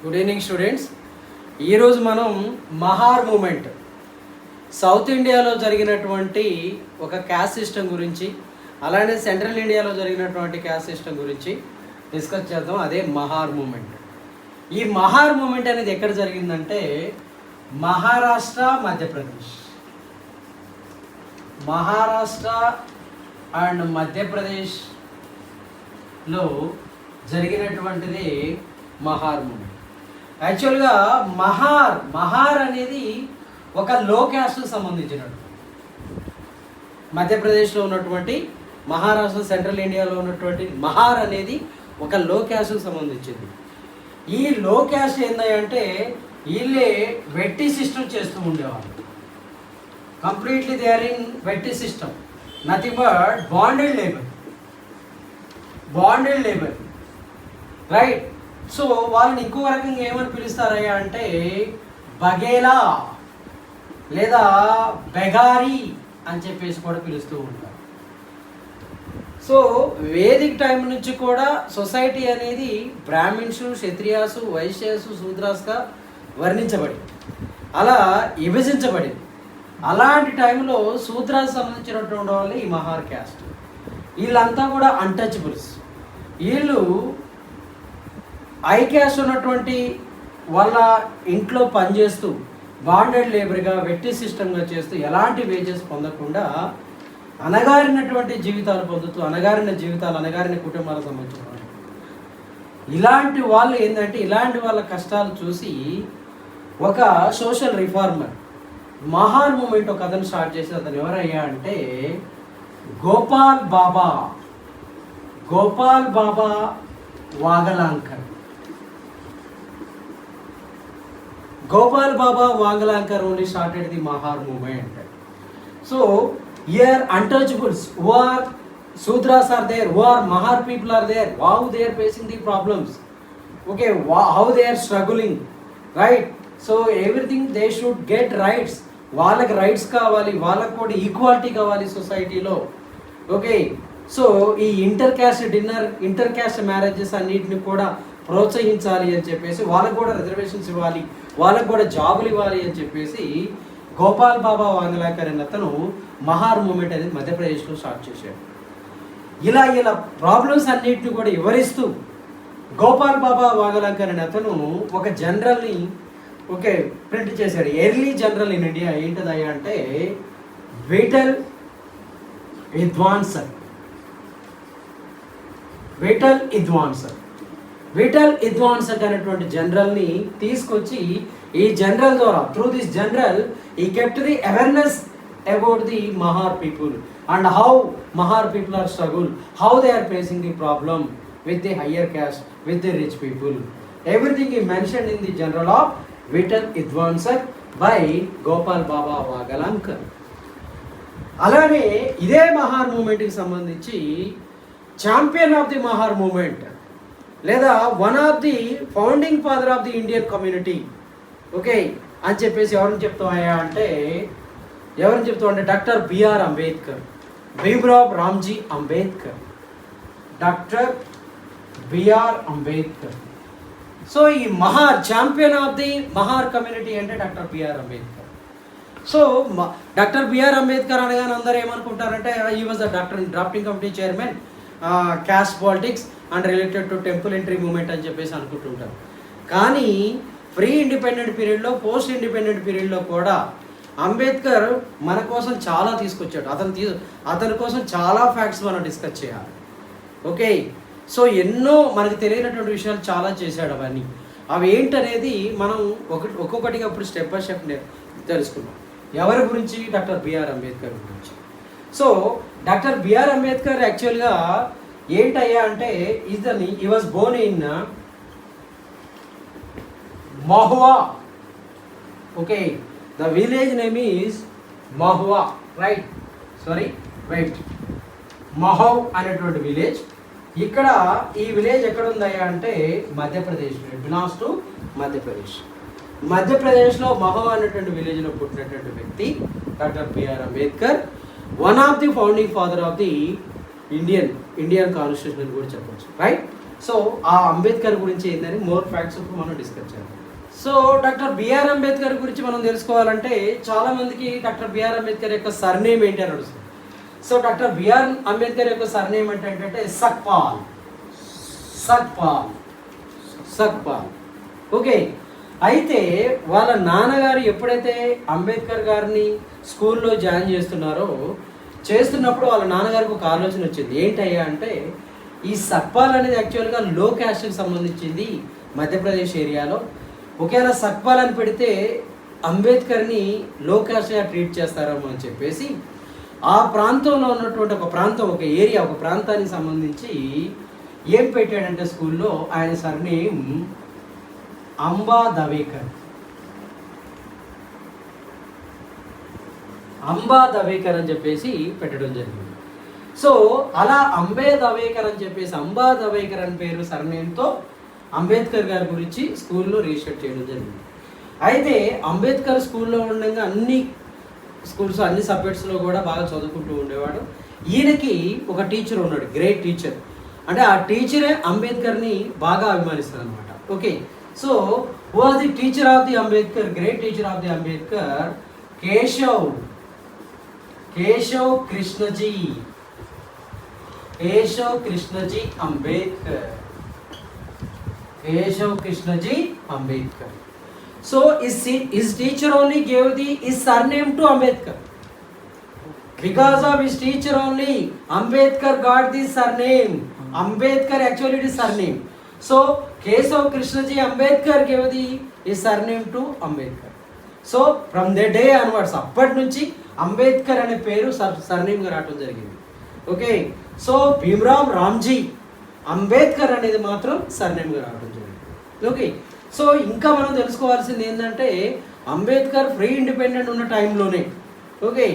Good evening students. ఈరోజు మనం Mahar moment south ఇండియాలో జరిగినటువంటి ఒక క్యాస్ట్ సిస్టమ్ గురించి, అలానే సెంట్రల్ ఇండియాలో జరిగినటువంటి క్యాస్ట్ సిస్టమ్ గురించి డిస్కస్ చేద్దాం. అదే మహార్ మూమెంట్. ఈ మహార్ మూమెంట్ అనేది ఎక్కడ జరిగిందంటే మహారాష్ట్ర, మధ్యప్రదేశ్. మహారాష్ట్ర అండ్ మధ్యప్రదేశ్లో జరిగినటువంటిది మహార్ మూమెంట్. యాక్చువల్గా మహార్ అనేది ఒక లో క్యాస్ట్కు సంబంధించినట్టు. మధ్యప్రదేశ్లో ఉన్నటువంటి మహారాష్ట్ర, సెంట్రల్ ఇండియాలో ఉన్నటువంటి మహార్ అనేది ఒక లో క్యాస్ట్కు సంబంధించింది. ఈ లో క్యాస్ట్ ఏంటంటే వీళ్ళే వెట్టి సిస్టమ్ చేస్తూ ఉండేవాళ్ళు. కంప్లీట్లీ దే ఆర్ ఇన్ వెట్టి system, nothing but bonded labour, right. So వాళ్ళని ఇంకో రకంగా ఏమని పిలుస్తారయ్యా అంటే బగేలా లేదా బెగారీ అని చెప్పేసి కూడా పిలుస్తూ ఉంటారు. సో వేదిక్ టైం నుంచి కూడా సొసైటీ అనేది బ్రాహ్మిన్స్, క్షత్రియాసు, వైశ్యాసు, శూద్రాస్గా వర్ణించబడింది, అలా విభజించబడింది. అలాంటి టైంలో శూద్రాలకు సంబంధించినటువంటి వాళ్ళు ఈ మహార్ క్యాస్ట్. వీళ్ళంతా కూడా అన్టచబుల్స్. వీళ్ళు ఐ క్యాస్ట్ ఉన్నటువంటి వాళ్ళ ఇంట్లో పనిచేస్తూ బాండెడ్ లేబర్గా, వెట్టి సిస్టమ్గా చేస్తూ ఎలాంటి వేజెస్ పొందకుండా అణగారినటువంటి జీవితాలు పొందుతూ అణగారిన కుటుంబాలకు సంబంధించిన వాళ్ళు. ఇలాంటి వాళ్ళు ఏంటంటే ఇలాంటి వాళ్ళ కష్టాలు చూసి ఒక సోషల్ రిఫార్మర్ మహార్ మూమెంట్ ఒక కథను స్టార్ట్ చేసి అతను ఎవరయ్యా అంటే Gopal Baba వాగలాంకర్. Gopal Baba Wangalankar only started the Mahar movement. So here untouchables who are Sudras are there, who are Mahar people are there, how they are facing the problems, okay, how they are struggling, right? So everything they should get rights. వాళ్ళకి rights కావాలి, వాళ్ళకి కూడా equality కావాలి సొసైటీలో, okay. So ఈ inter caste marriages అన్నిటిని కూడా ప్రోత్సహించాలి అని చెప్పేసి, వాళ్ళకు కూడా రిజర్వేషన్స్ ఇవ్వాలి, వాళ్ళకు కూడా జాబులు ఇవ్వాలి అని చెప్పేసి గోపాల్ బాబా వాంగలాకర్ అనే అతను మహార్ మూమెంట్ అనేది మధ్యప్రదేశ్లో స్టార్ట్ చేశాడు. ఇలా ప్రాబ్లమ్స్ అన్నిటిని కూడా వివరిస్తూ గోపాల్ బాబా వాంగలాకర్ అనే అతను ఒక జనరల్ని ప్రింట్ చేశాడు. ఎర్లీ జనరల్ ఇన్ ఇండియా ఏంటిదయ్యా అంటే విఠల్ ఇద్వాన్సర్ అనేటువంటి జనరల్ని తీసుకొచ్చి, ఈ జనరల్ ద్వారా through this journal he kept the awareness about the Mahar people and how Mahar people are struggle, how they are facing the problem with the higher caste, with the rich people. Everything he mention in the journal of Vitthal Vidhvansak by Gopal Baba Walangkar. అలానే ఇదే మహార్ మూమెంట్కి సంబంధించి champion of the Mahar movement లేదా one of the founding father of the Indian community, okay అని చెప్పేసి ఎవరిని చెప్తామయ్యా అంటే doctor BR Ambedkar, Bhimrao Ramji Ambedkar, doctor BR Ambedkar. So ఈ champion of the Mahar community అంటే doctor BR Ambedkar. So doctor BR Ambedkar అనగానే అందరూ ఏమనుకుంటారంటే ఈ was the drafting committee chairman, caste politics and related to temple entry movement అని చెప్పేసి అనుకుంటుంటారు. కానీ ప్రీ ఇండిపెండెంట్ పీరియడ్లో, పోస్ట్ ఇండిపెండెంట్ పీరియడ్లో కూడా అంబేద్కర్ మన కోసం చాలా తీసుకొచ్చాడు. అతని కోసం చాలా ఫ్యాక్ట్స్ మనం డిస్కస్ చేయాలి, ఓకే. సో ఎన్నో మనకు తెలియనటువంటి విషయాలు చాలా చేశాడు. అవన్నీ అవి ఏంటనేది మనం ఒక్కొక్కటిగా ఇప్పుడు స్టెప్ బై స్టెప్ తెలుసుకున్నాం. ఎవరి గురించి? డాక్టర్ బిఆర్ అంబేద్కర్ గురించి. సో డాక్టర్ బిఆర్ అంబేద్కర్ యాక్చువల్గా ఏంటయ్యా అంటే ఈ was born in Mhow, okay. The village name is Mhow, right, Mhow అనేటువంటి విలేజ్. ఇక్కడ ఈ విలేజ్ ఎక్కడ ఉందయ్యా అంటే మధ్యప్రదేశ్, ఇట్ బిలాంగ్స్ టు మధ్యప్రదేశ్లో మహౌ అనేటువంటి విలేజ్లో పుట్టినటువంటి వ్యక్తి doctor BR Ambedkar. One of the founding father of the Indian constitution కూడా చెప్పచ్చు, రైట్. సో ఆ అంబేద్కర్ గురించి ఏంటని మోర్ ఫ్యాక్ట్స్ ఇప్పుడు మనం డిస్కస్ చేద్దాం. సో డాక్టర్ బిఆర్ అంబేద్కర్ గురించి మనం తెలుసుకోవాలంటే చాలామందికి డాక్టర్ బిఆర్ అంబేద్కర్ యొక్క సర్నేమ్ ఏంటి అని అడుగుతుంది. సో డాక్టర్ బిఆర్ అంబేద్కర్ యొక్క సర్నేమ్ ఏంటంటే సక్పాల్. సక్పాల్ సక్పాల్ ఓకే. అయితే వాళ్ళ నాన్నగారు ఎప్పుడైతే అంబేద్కర్ గారిని స్కూల్లో జాయిన్ చేస్తున్నప్పుడు వాళ్ళ నాన్నగారికి ఒక ఆలోచన వచ్చింది. ఏంటయ్యా అంటే ఈ సక్పాల్ అనేది యాక్చువల్గా లో క్యాస్ట్కి సంబంధించింది మధ్యప్రదేశ్ ఏరియాలో. ఒకవేళ సక్పాల్ అని పెడితే అంబేద్కర్ని లో క్యాస్ట్గా ట్రీట్ చేస్తారేమో అని చెప్పేసి ఆ ప్రాంతంలో ఉన్నటువంటి ఒక ఏరియా ఒక ప్రాంతానికి సంబంధించి ఏం పెట్టాడంటే స్కూల్లో ఆయన సర్నేమ్ అంబా దవేకర్. అంబా దవేకర్ అని చెప్పేసి పెట్టడం జరిగింది. సో అలా అంబా దవేకర్ అని పేరు సర్నేమ్తో అంబేద్కర్ గారి గురించి స్కూల్లో రిజిస్టర్ చేయడం జరిగింది. అయితే అంబేద్కర్ స్కూల్లో ఉండగా అన్ని సబ్జెక్ట్స్లో కూడా బాగా చదువుకుంటూ ఉండేవాడు. ఈయనకి ఒక టీచర్ ఉన్నాడు, గ్రేట్ టీచర్. అంటే ఆ టీచరే అంబేద్కర్ని బాగా అభిమానిస్తారు అనమాట. Okay. So who was the teacher of the Ambedkar, great teacher of the Ambedkar? Keshav Krishnaji Ambedkar. So his teacher only gave his surname to Ambedkar. Because of his teacher only, Ambedkar got this surname. Ambedkar actually it is surname. So Keshav Krishnaji Ambedkar gave his surname to Ambedkar. So from that day onwards, అప్పటి నుంచి అంబేద్కర్ అనే పేరు సర్నేమ్గా రావడం జరిగింది. Okay. So Bhimrao Ramji Ambedkar అనేది మాత్రం సర్నేమ్గా రావడం జరిగింది. ఓకే. సో ఇంకా మనం తెలుసుకోవాల్సింది ఏంటంటే అంబేద్కర్ ఫ్రీ ఇండిపెండెంట్ ఉన్న టైంలోనే ఓకే.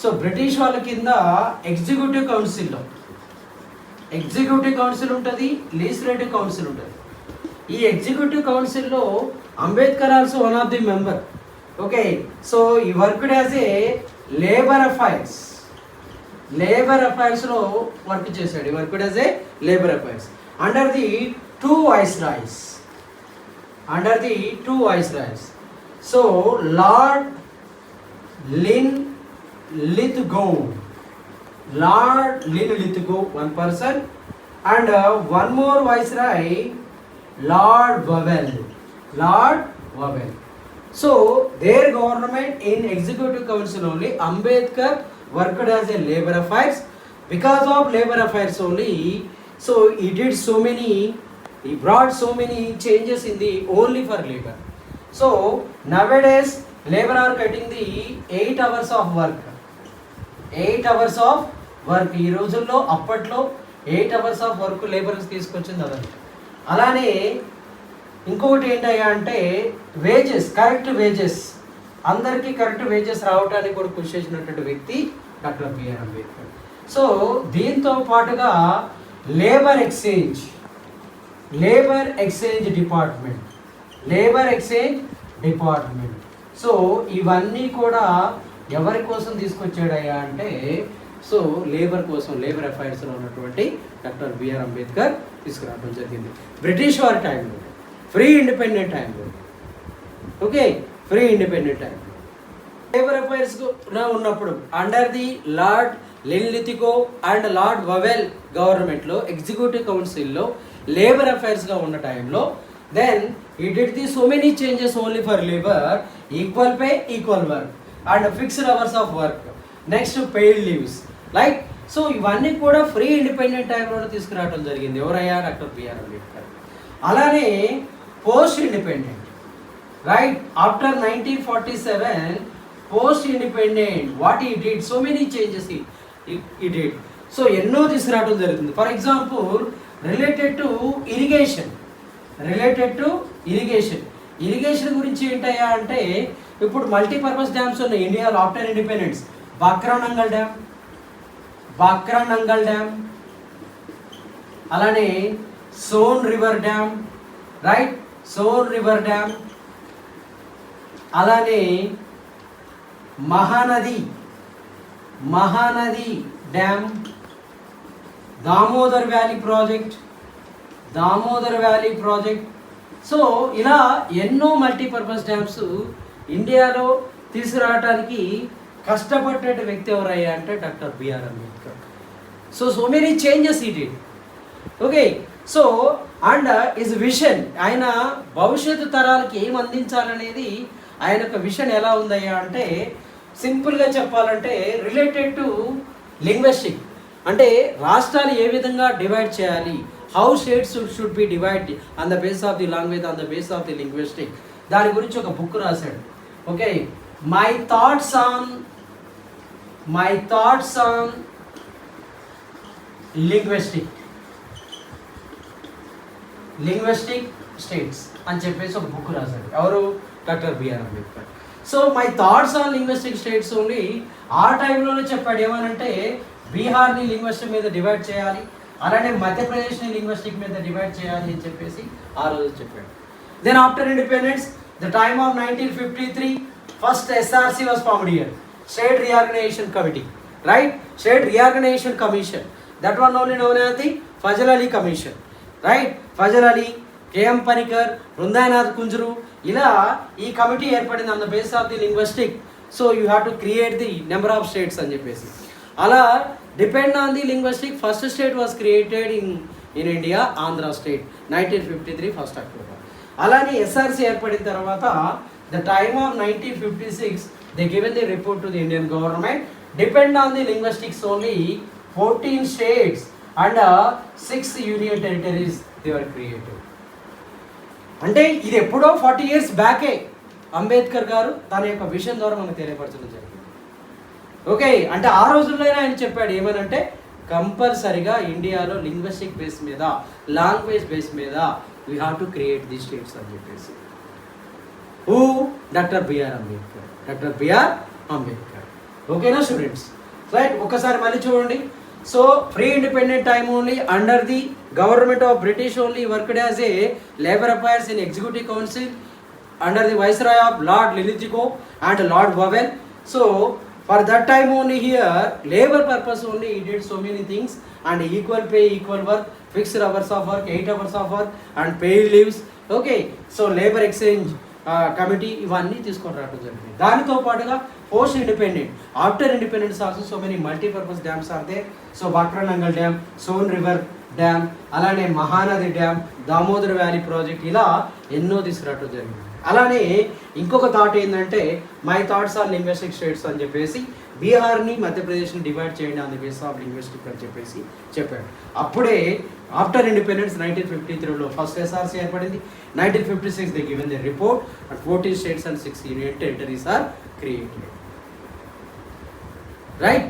సో బ్రిటిష్ వాళ్ళ కింద ఎగ్జిక్యూటివ్ కౌన్సిల్ ఉంటుంది, లెజిస్లేటివ్ కౌన్సిల్ ఉంటుంది. ఈ ఎగ్జిక్యూటివ్ కౌన్సిల్లో Ambedkar also one of the member. Okay. So ఈ వర్క్డ్ యాజ్ ఏ లేబర్ అఫైర్స్లో వర్క్ చేశాడు. ఈ worked as a labour affairs under the two viceroys. So Lord Linlithgow, one person, and one more viceroy, Lord Wavell. So their government in executive council only, Ambedkar worked as a labor affairs. Because of labor affairs only, so he brought so many changes in the only for labor. So nowadays labor are cutting the 8 hours of work. ఈ రోజుల్లో అప్పట్లో 8 hours of work labours తీసుకొచ్చింది అదండి. అలానే ఇంకొకటి ఏంటయ్యా అంటే correct wages అందరికీ కరెక్ట్ వేజెస్ రావడానికి కూడా కృషి చేసినటువంటి వ్యక్తి డాక్టర్ బిఆర్ అంబేద్కర్. సో దీంతో పాటుగా లేబర్ ఎక్స్చేంజ్ డిపార్ట్మెంట్. సో ఇవన్నీ కూడా ఎవరి కోసం తీసుకొచ్చాడయ్యా అంటే సో లేబర్ అఫైర్స్లో ఉన్నటువంటి డాక్టర్ బిఆర్ అంబేద్కర్ తీసుకురావడం జరిగింది. బ్రిటిష్ వారి టైంలో ఫ్రీ ఇండిపెండెంట్ టైంలో లేబర్ అఫైర్స్ ఉన్నప్పుడు under the Lord Linlithgow and Lord Wavell గవర్నమెంట్లో ఎగ్జిక్యూటివ్ కౌన్సిల్లో లేబర్ అఫైర్స్గా ఉన్న టైంలో then he did so many changes only for labor, equal pay, equal work and fixed hours of work, next paid leaves, right? So ఇవన్నీ కూడా free independent టైంలో తీసుకురావడం జరిగింది. ఎవరయ్యా? Doctor BR Ambedkar. అలానే post independent, right? After 1947 post independent what he did, so many changes he did. So ఎన్నో తీసుకురావడం జరుగుతుంది. For example related to irrigation గురించి ఏంటయ్యా అంటే ఇప్పుడు మల్టీపర్పస్ డ్యామ్స్ ఉన్నాయి ఇండియాలో ఆఫ్టర్ ఇండిపెండెన్స్. బాక్రానంగల్ డ్యామ్, అలానే సోన్ రివర్ డ్యామ్, అలానే Mahanadi dam, Damodar valley project, Damodar valley project. So ఇలా ఎన్నో మల్టీపర్పస్ డ్యామ్స్ ఇండియాలో తీసుకురావడానికి కష్టపడ్డ వ్యక్తి ఎవరయ్యా అంటే doctor BR Ambedkar. So many changes ఈ did. Okay, so and his vision, ఆయన భవిష్యత్తు తరాలకి ఏం అందించాలనేది ఆయన యొక్క విషన్ ఎలా ఉందయ్యా అంటే సింపుల్గా చెప్పాలంటే రిలేటెడ్ టు లింగ్విస్టిక్, అంటే రాష్ట్రాలు ఏ విధంగా డివైడ్ చేయాలి, how states should be divide on the base of the language, on the base of the linguistic, దాని గురించి ఒక బుక్ రాశాడు. Okay, my thoughts on linguistic states అని చెప్పేసి ఒక బుక్ రాశాడు. ఎవరు? Doctor BR Ambedkar. So my thoughts on linguistic states only ఆ టైంలోనే చెప్పాడు. ఏమనంటే బీహార్ని లింగ్విస్టిక్ మీద డివైడ్ చేయాలి, అలానే మధ్యప్రదేశ్ని లింగ్విస్టిక్ మీద డివైడ్ చేయాలి అని చెప్పేసి ఆ రోజు చెప్పాడు. Then after independence, the time of 1953, first SRC was formed here, state reorganisation committee, right? State reorganisation commission, that one only known as the Fazal Ali commission, right? Fazal Ali, KM Panikkar, Hridaynath Kunzru, ఇలా ఈ కమిటీ ఏర్పడింది on the base of the linguistic. So you have to create the number of states అని చెప్పేసి. అలా depend on the linguistic first state was created in India, Andhra state, 1953 1st October. అలానే SRC ఏర్పడిన తర్వాత the time of 1956 they given the report to the Indian government, depend on the linguistics only 14 states and 6 union territories they were created. అంటే ఇది ఎప్పుడో 40 years బ్యాకే Ambedkar గారు తన యొక్క విషయం ద్వారా మనకు తెలియపరచడం జరిగింది. ఓకే, అంటే ఆ రోజుల్లోనే ఆయన చెప్పాడు ఏమనంటే కంపల్సరిగా ఇండియాలో లింగ్విస్టిక్ బేస్ మీద, లాంగ్వేజ్ బేస్ మీద we have to create the states అని చెప్పేసి. హూ? Doctor BR Ambedkar. ఓకేనా స్టూడెంట్స్? రైట్, ఒకసారి మళ్ళీ చూడండి. So pre independent time only under the government of British only worked as a labour affairs in executive council under the viceroy of Lord Linlithgow and Lord Wavell. So for that time only here labor purpose only he did so many things, and equal pay, equal work, fixed hours of work, 8 hours of work and paid leaves. Okay, so labor exchange committee ఇవన్నీ తీసుకొని రావడం జరిగింది. దానితో పాటుగా post independent, after independence also so many multipurpose dams are they. So Bhakra Nangal dam, Son river dam, అలానే Mahanadi dam, Damodar valley project, ఇలా ఎన్నో తీసుకురావడం జరిగింది. అలానే ఇంకొక థాట్ ఏంటంటే my thoughts are linguistic states అని చెప్పేసి బీహార్ని మధ్యప్రదేశ్ని డివైడ్ చేయండి on the base of linguistic అని చెప్పేసి చెప్పాడు. అప్పుడే ఆఫ్టర్ ఇండిపెండెన్స్ 1953లో ఫస్ట్ ఎస్ఆర్సీ ఏర్పడింది. 1956 they given the report and 14 states and 6 union territories are created. Right?